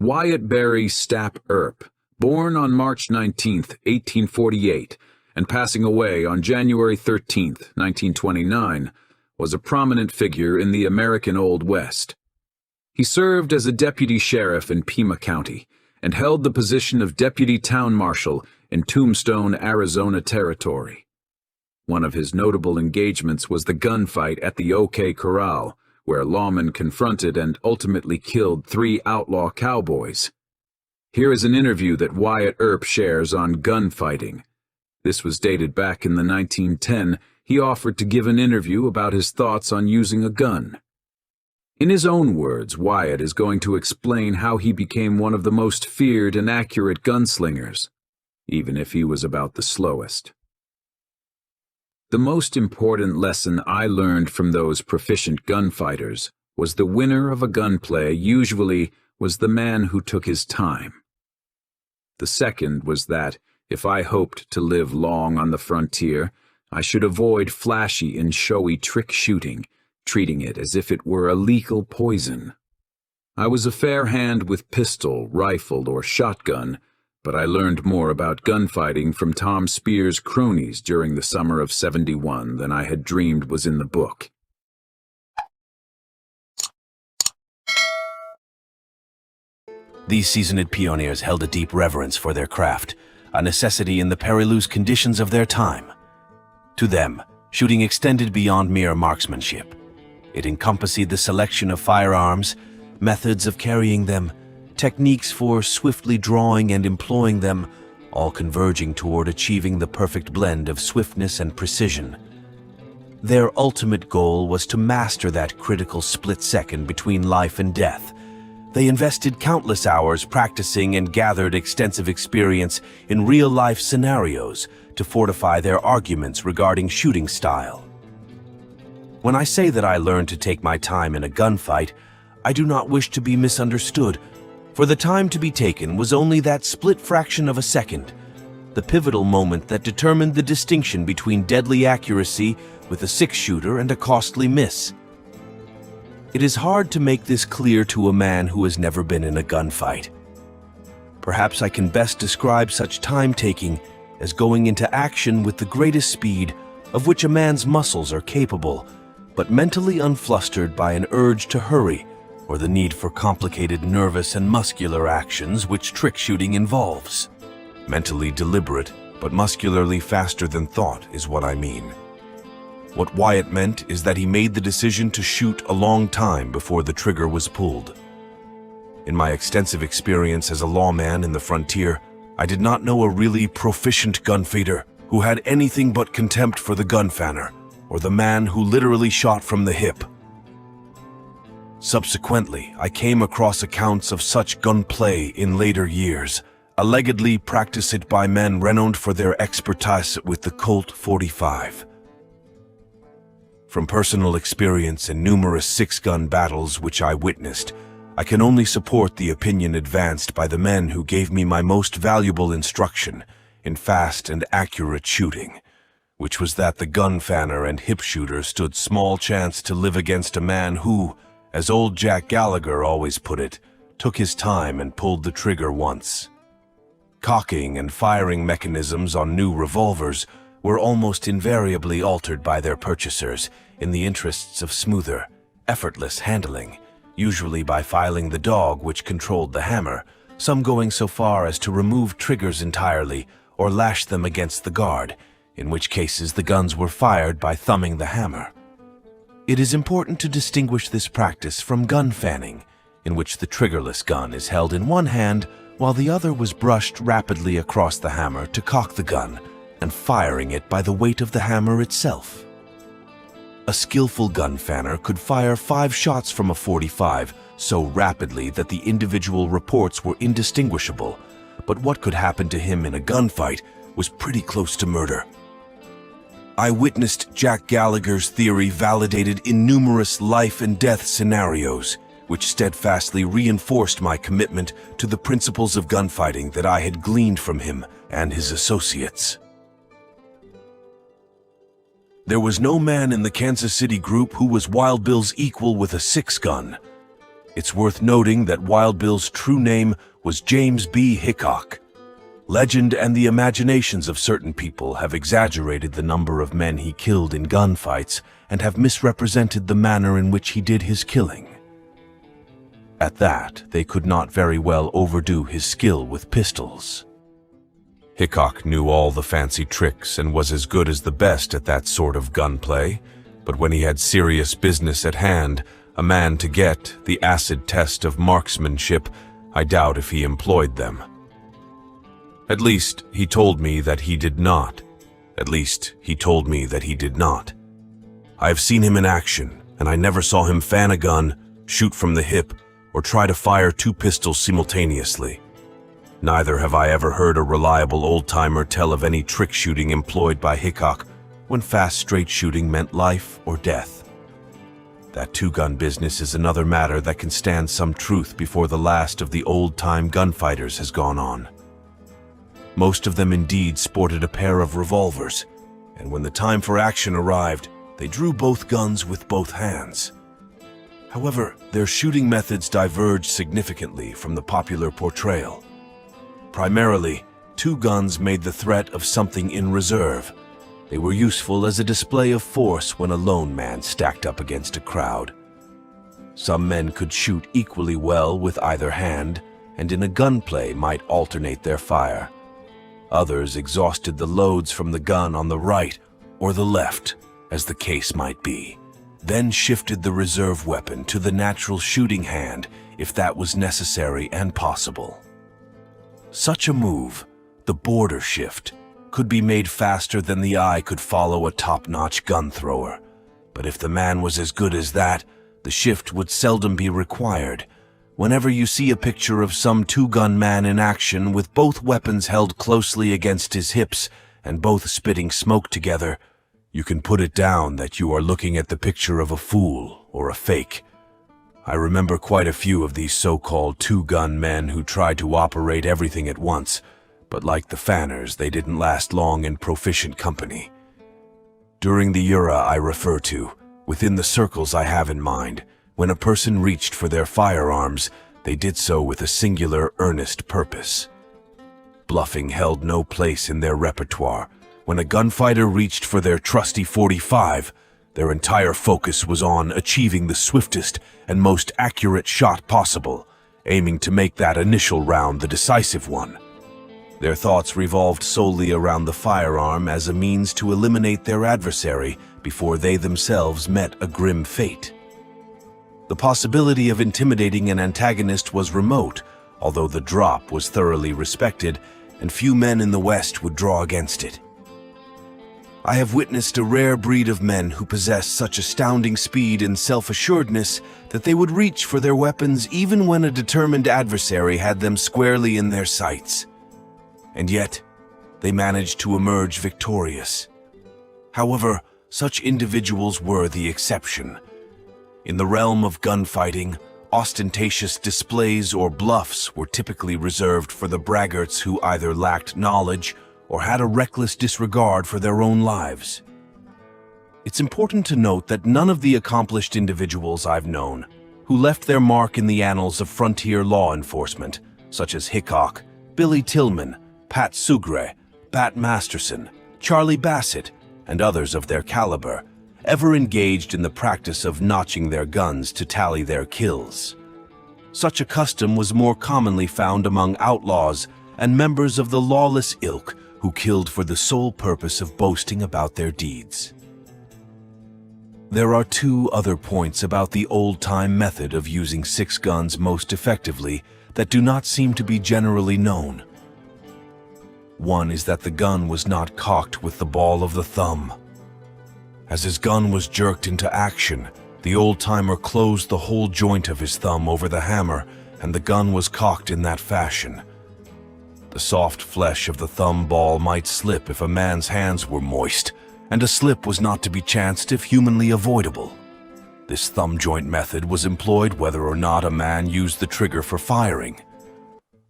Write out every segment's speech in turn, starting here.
Wyatt Barry Stapp Earp, born on March 19, 1848, and passing away on January 13, 1929, was a prominent figure in the American Old West. He served as a deputy sheriff in Pima County and held the position of deputy town marshal in Tombstone, Arizona Territory. One of his notable engagements was the gunfight at the OK Corral, where lawmen confronted and ultimately killed 3 outlaw cowboys. Here is an interview that Wyatt Earp shares on gunfighting. This was dated back in the 1910. He offered to give an interview about his thoughts on using a gun. In his own words, Wyatt is going to explain how he became one of the most feared and accurate gunslingers, even if he was about the slowest. The most important lesson I learned from those proficient gunfighters was the winner of a gunplay usually was the man who took his time. The second was that, if I hoped to live long on the frontier, I should avoid flashy and showy trick shooting, treating it as if it were a lethal poison. I was a fair hand with pistol, rifle, or shotgun, but I learned more about gunfighting from Tom Spear's cronies during the summer of '71 than I had dreamed was in the book. These seasoned pioneers held a deep reverence for their craft, a necessity in the perilous conditions of their time. To them, shooting extended beyond mere marksmanship. It encompassed the selection of firearms, methods of carrying them, techniques for swiftly drawing and employing them, all converging toward achieving the perfect blend of swiftness and precision. Their ultimate goal was to master that critical split second between life and death. They invested countless hours practicing and gathered extensive experience in real-life scenarios to fortify their arguments regarding shooting style. When I say that I learned to take my time in a gunfight, I do not wish to be misunderstood, for the time to be taken was only that split fraction of a second, the pivotal moment that determined the distinction between deadly accuracy with a six-shooter and a costly miss. It is hard to make this clear to a man who has never been in a gunfight. Perhaps I can best describe such time-taking as going into action with the greatest speed of which a man's muscles are capable, but mentally unflustered by an urge to hurry or the need for complicated nervous and muscular actions which trick shooting involves. Mentally deliberate, but muscularly faster than thought is what I mean. What Wyatt meant is that he made the decision to shoot a long time before the trigger was pulled. In my extensive experience as a lawman in the frontier, I did not know a really proficient gunfighter who had anything but contempt for the gunfanner, or the man who literally shot from the hip. Subsequently, I came across accounts of such gunplay in later years, allegedly practiced by men renowned for their expertise with the Colt 45. From personal experience in numerous six-gun battles which I witnessed, I can only support the opinion advanced by the men who gave me my most valuable instruction in fast and accurate shooting, which was that the gunfanner and hip shooter stood small chance to live against a man who, as old Jack Gallagher always put it, took his time and pulled the trigger once. Cocking and firing mechanisms on new revolvers were almost invariably altered by their purchasers in the interests of smoother, effortless handling, usually by filing the dog which controlled the hammer, some going so far as to remove triggers entirely or lash them against the guard, in which cases the guns were fired by thumbing the hammer. It is important to distinguish this practice from gun fanning, in which the triggerless gun is held in one hand while the other was brushed rapidly across the hammer to cock the gun, and firing it by the weight of the hammer itself. A skillful gun fanner could fire 5 shots from a 45 so rapidly that the individual reports were indistinguishable, but what could happen to him in a gunfight was pretty close to murder. I witnessed Jack Gallagher's theory validated in numerous life and death scenarios, which steadfastly reinforced my commitment to the principles of gunfighting that I had gleaned from him and his associates. There was no man in the Kansas City group who was Wild Bill's equal with a 6-gun. It's worth noting that Wild Bill's true name was James B. Hickok. Legend and the imaginations of certain people have exaggerated the number of men he killed in gunfights and have misrepresented the manner in which he did his killing. At that, they could not very well overdo his skill with pistols. Hickok knew all the fancy tricks and was as good as the best at that sort of gunplay, but when he had serious business at hand, a man to get, the acid test of marksmanship, I doubt if he employed them. At least, he told me that he did not. I have seen him in action, and I never saw him fan a gun, shoot from the hip, or try to fire 2 pistols simultaneously. Neither have I ever heard a reliable old-timer tell of any trick shooting employed by Hickok when fast straight shooting meant life or death. That 2-gun business is another matter that can stand some truth before the last of the old-time gunfighters has gone on. Most of them indeed sported a pair of revolvers, and when the time for action arrived, they drew both guns with both hands. However, their shooting methods diverged significantly from the popular portrayal. Primarily, 2 guns made the threat of something in reserve. They were useful as a display of force when a lone man stacked up against a crowd. Some men could shoot equally well with either hand, and in a gunplay might alternate their fire. Others exhausted the loads from the gun on the right or the left, as the case might be, then shifted the reserve weapon to the natural shooting hand if that was necessary and possible. Such a move, the border shift, could be made faster than the eye could follow a top-notch gun thrower, but if the man was as good as that, the shift would seldom be required. Whenever you see a picture of some 2-gun man in action with both weapons held closely against his hips and both spitting smoke together, you can put it down that you are looking at the picture of a fool or a fake. I remember quite a few of these so-called 2-gun men who tried to operate everything at once, but like the fanners, they didn't last long in proficient company. During the era I refer to, within the circles I have in mind, when a person reached for their firearms, they did so with a singular, earnest purpose. Bluffing held no place in their repertoire. When a gunfighter reached for their trusty .45, their entire focus was on achieving the swiftest and most accurate shot possible, aiming to make that initial round the decisive one. Their thoughts revolved solely around the firearm as a means to eliminate their adversary before they themselves met a grim fate. The possibility of intimidating an antagonist was remote, although the drop was thoroughly respected, and few men in the West would draw against it. I have witnessed a rare breed of men who possess such astounding speed and self-assuredness that they would reach for their weapons even when a determined adversary had them squarely in their sights. And yet, they managed to emerge victorious. However, such individuals were the exception. In the realm of gunfighting, ostentatious displays or bluffs were typically reserved for the braggarts who either lacked knowledge or had a reckless disregard for their own lives. It's important to note that none of the accomplished individuals I've known, who left their mark in the annals of frontier law enforcement, such as Hickok, Billy Tillman, Pat Sugre, Bat Masterson, Charlie Bassett, and others of their caliber, ever engaged in the practice of notching their guns to tally their kills. Such a custom was more commonly found among outlaws and members of the lawless ilk who killed for the sole purpose of boasting about their deeds. There are 2 other points about the old-time method of using 6 guns most effectively that do not seem to be generally known. One is that the gun was not cocked with the ball of the thumb. As his gun was jerked into action, the old-timer closed the whole joint of his thumb over the hammer, and the gun was cocked in that fashion. The soft flesh of the thumb ball might slip if a man's hands were moist, and a slip was not to be chanced if humanly avoidable. This thumb joint method was employed whether or not a man used the trigger for firing.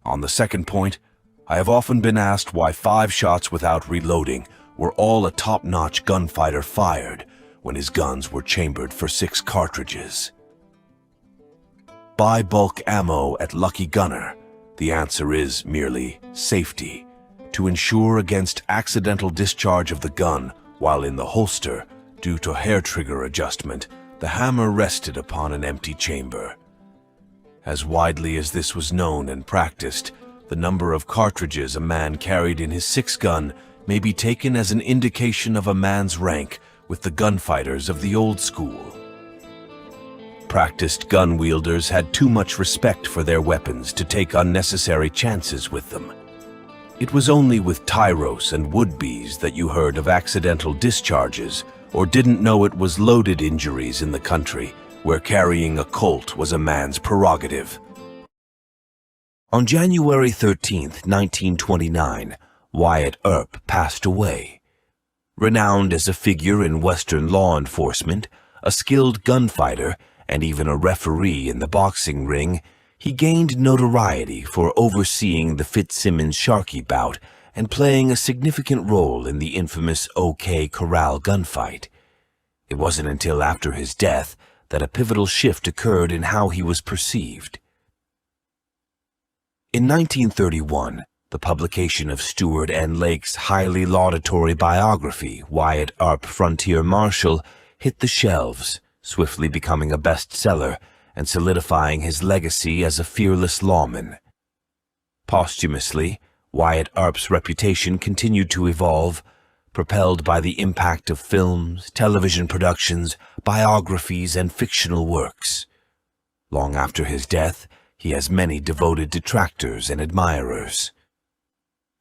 On the second point, I have often been asked why 5 shots without reloading were all a top-notch gunfighter fired when his guns were chambered for 6 cartridges. buy bulk ammo at Lucky Gunner? The answer is merely safety. To ensure against accidental discharge of the gun while in the holster, due to hair trigger adjustment, the hammer rested upon an empty chamber. As widely as this was known and practiced, the number of cartridges a man carried in his 6-gun may be taken as an indication of a man's rank with the gunfighters of the old school. Practiced gun wielders had too much respect for their weapons to take unnecessary chances with them. It was only with tyros and would-bes that you heard of accidental discharges or didn't know it was loaded injuries in the country, where carrying a Colt was a man's prerogative. On January 13, 1929, Wyatt Earp passed away. Renowned as a figure in Western law enforcement, a skilled gunfighter, and even a referee in the boxing ring, he gained notoriety for overseeing the Fitzsimmons-Sharkey bout and playing a significant role in the infamous OK Corral gunfight. It wasn't until after his death that a pivotal shift occurred in how he was perceived. In 1931, the publication of Stewart N. Lake's highly laudatory biography, Wyatt Earp, Frontier Marshal, hit the shelves, swiftly becoming a bestseller and solidifying his legacy as a fearless lawman. Posthumously, Wyatt Earp's reputation continued to evolve, propelled by the impact of films, television productions, biographies, and fictional works. Long after his death, he has many devoted detractors and admirers.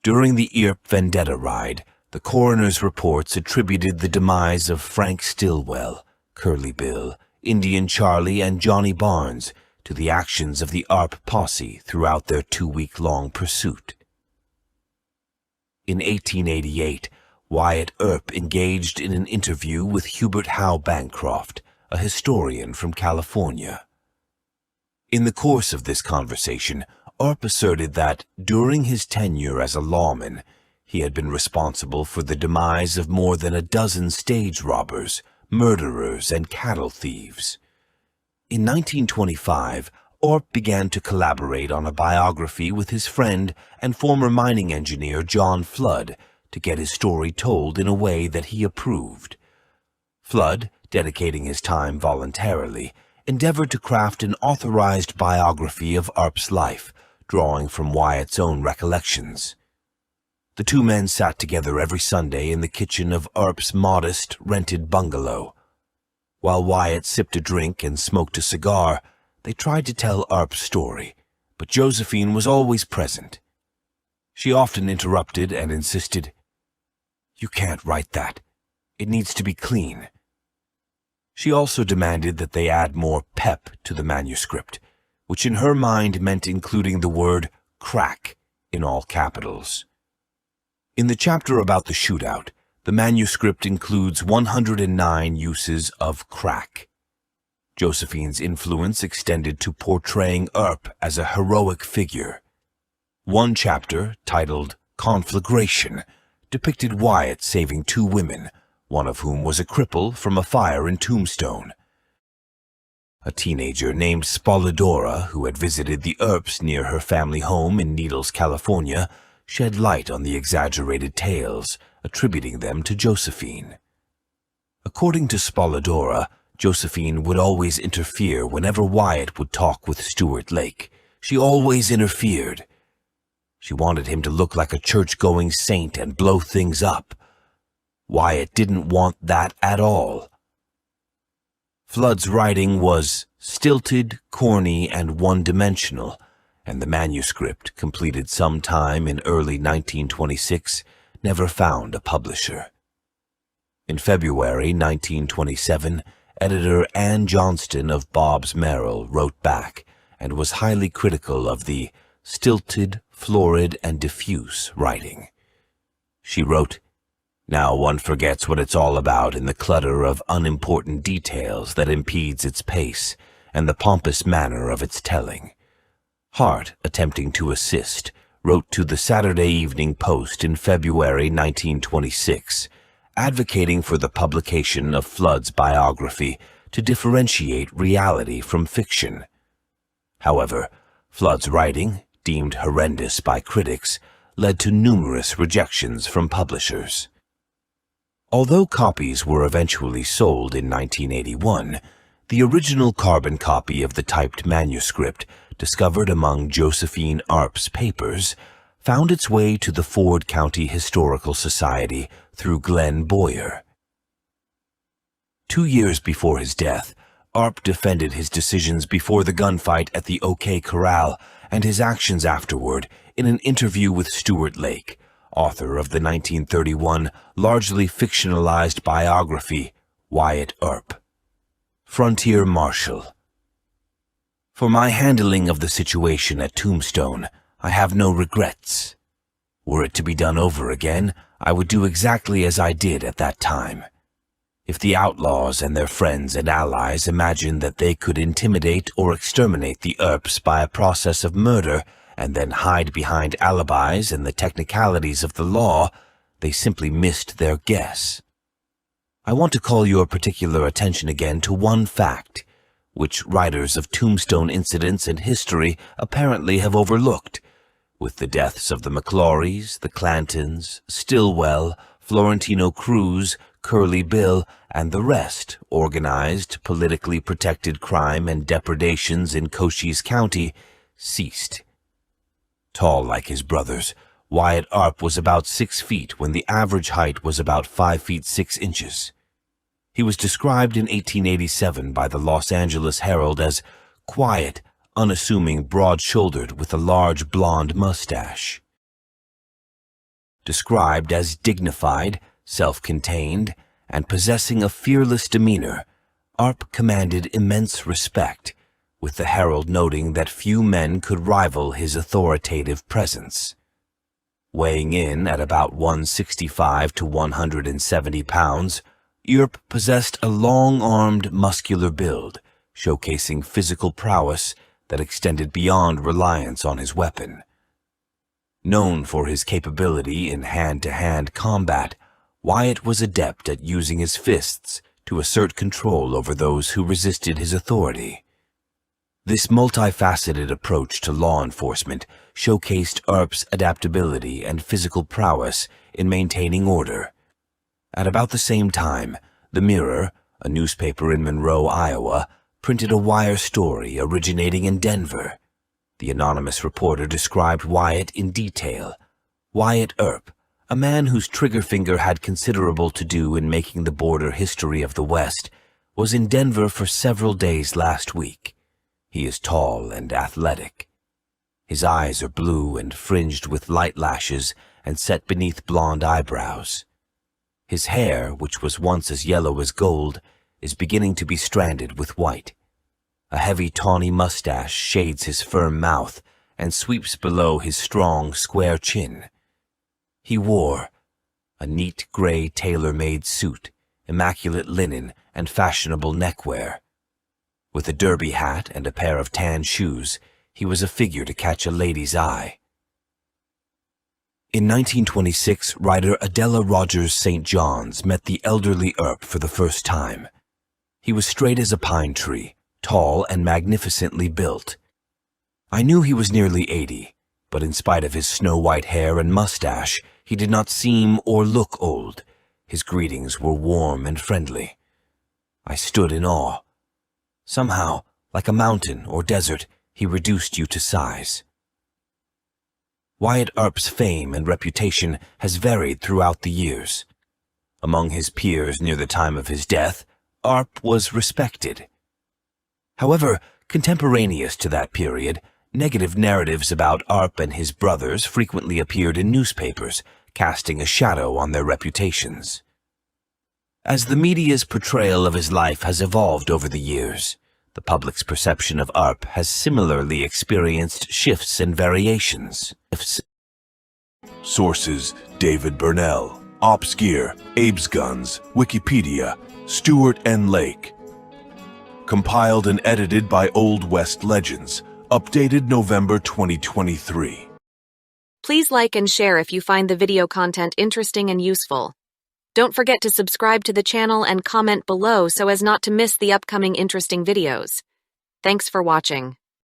During the Earp Vendetta ride, the coroner's reports attributed the demise of Frank Stillwell, Curly Bill, Indian Charlie, and Johnny Barnes to the actions of the Earp posse throughout their 2-week-long pursuit. In 1888, Wyatt Earp engaged in an interview with Hubert Howe Bancroft, a historian from California. In the course of this conversation, Earp asserted that, during his tenure as a lawman, he had been responsible for the demise of more than a dozen stage robbers, murderers, and cattle thieves. In 1925, Earp began to collaborate on a biography with his friend and former mining engineer John Flood to get his story told in a way that he approved. Flood, dedicating his time voluntarily, endeavored to craft an authorized biography of Earp's life, drawing from Wyatt's own recollections. The two men sat together every Sunday in the kitchen of Earp's modest, rented bungalow. While Wyatt sipped a drink and smoked a cigar, they tried to tell Earp's story, but Josephine was always present. She often interrupted and insisted, "You can't write that. It needs to be clean." She also demanded that they add more pep to the manuscript, which in her mind meant including the word crack in all capitals. In the chapter about the shootout, the manuscript includes 109 uses of crack. Josephine's influence extended to portraying Earp as a heroic figure. One chapter, titled Conflagration, depicted Wyatt saving 2 women, one of whom was a cripple, from a fire in Tombstone. A teenager named Spoladora, who had visited the Earps near her family home in Needles, California, shed light on the exaggerated tales, attributing them to Josephine. According to Spoladora, Josephine would always interfere whenever Wyatt would talk with Stuart Lake. She always interfered. She wanted him to look like a church-going saint and blow things up. Wyatt didn't want that at all. Flood's writing was stilted, corny, and one-dimensional, and the manuscript, completed sometime in early 1926, never found a publisher. In February 1927, editor Ann Johnston of Bob's Merrill wrote back and was highly critical of the stilted, florid, and diffuse writing. She wrote, "Now one forgets what it's all about in the clutter of unimportant details that impedes its pace and the pompous manner of its telling." Hart, attempting to assist, wrote to the Saturday Evening Post in February 1926, advocating for the publication of Flood's biography to differentiate reality from fiction. However, Flood's writing, deemed horrendous by critics, led to numerous rejections from publishers. Although copies were eventually sold in 1981, the original carbon copy of the typed manuscript discovered among Josephine Earp's papers found its way to the Ford County Historical Society through Glenn Boyer. 2 years before his death, Earp defended his decisions before the gunfight at the OK Corral and his actions afterward in an interview with Stuart Lake, author of the 1931 largely fictionalized biography, Wyatt Earp. Frontier Marshal. For my handling of the situation at Tombstone, I have no regrets. Were it to be done over again, I would do exactly as I did at that time. If the outlaws and their friends and allies imagined that they could intimidate or exterminate the Earps by a process of murder and then hide behind alibis and the technicalities of the law, they simply missed their guess. I want to call your particular attention again to one fact, which writers of Tombstone incidents and history apparently have overlooked, with the deaths of the McClorys, the Clantons, Stillwell, Florentino Cruz, Curly Bill, and the rest organized, politically protected crime and depredations in Cochise County ceased. Tall like his brothers, Wyatt Earp was about 6 feet when the average height was about 5 feet 6 inches. He was described in 1887 by the Los Angeles Herald as quiet, unassuming, broad-shouldered with a large blonde mustache. Described as dignified, self-contained, and possessing a fearless demeanor, Earp commanded immense respect, with the Herald noting that few men could rival his authoritative presence. Weighing in at about 165 to 170 pounds, Earp possessed a long-armed, muscular build, showcasing physical prowess that extended beyond reliance on his weapon. Known for his capability in hand-to-hand combat, Wyatt was adept at using his fists to assert control over those who resisted his authority. This multifaceted approach to law enforcement showcased Earp's adaptability and physical prowess in maintaining order. At about the same time, The Mirror, a newspaper in Monroe, Iowa, printed a wire story originating in Denver. The anonymous reporter described Wyatt in detail. Wyatt Earp, a man whose trigger finger had considerable to do in making the border history of the West, was in Denver for several days last week. He is tall and athletic. His eyes are blue and fringed with light lashes and set beneath blonde eyebrows. His hair, which was once as yellow as gold, is beginning to be stranded with white. A heavy tawny mustache shades his firm mouth and sweeps below his strong, square chin. He wore a neat gray tailor-made suit, immaculate linen, and fashionable neckwear. With a derby hat and a pair of tan shoes, he was a figure to catch a lady's eye. In 1926, writer Adela Rogers St. John's met the elderly Earp for the first time. He was straight as a pine tree, tall and magnificently built. I knew he was nearly 80, but in spite of his snow-white hair and mustache, he did not seem or look old. His greetings were warm and friendly. I stood in awe. Somehow, like a mountain or desert, he reduced you to size. Wyatt Earp's fame and reputation has varied throughout the years. Among his peers near the time of his death, Earp was respected. However, contemporaneous to that period, negative narratives about Earp and his brothers frequently appeared in newspapers, casting a shadow on their reputations. As the media's portrayal of his life has evolved over the years, the public's perception of Earp has similarly experienced shifts and variations. Sources: David Burnell, Ops Gear, Abe's Guns, Wikipedia, Stuart N. Lake. Compiled and edited by Old West Legends. Updated November 2023. Please like and share if you find the video content interesting and useful. Don't forget to subscribe to the channel and comment below so as not to miss the upcoming interesting videos. Thanks for watching.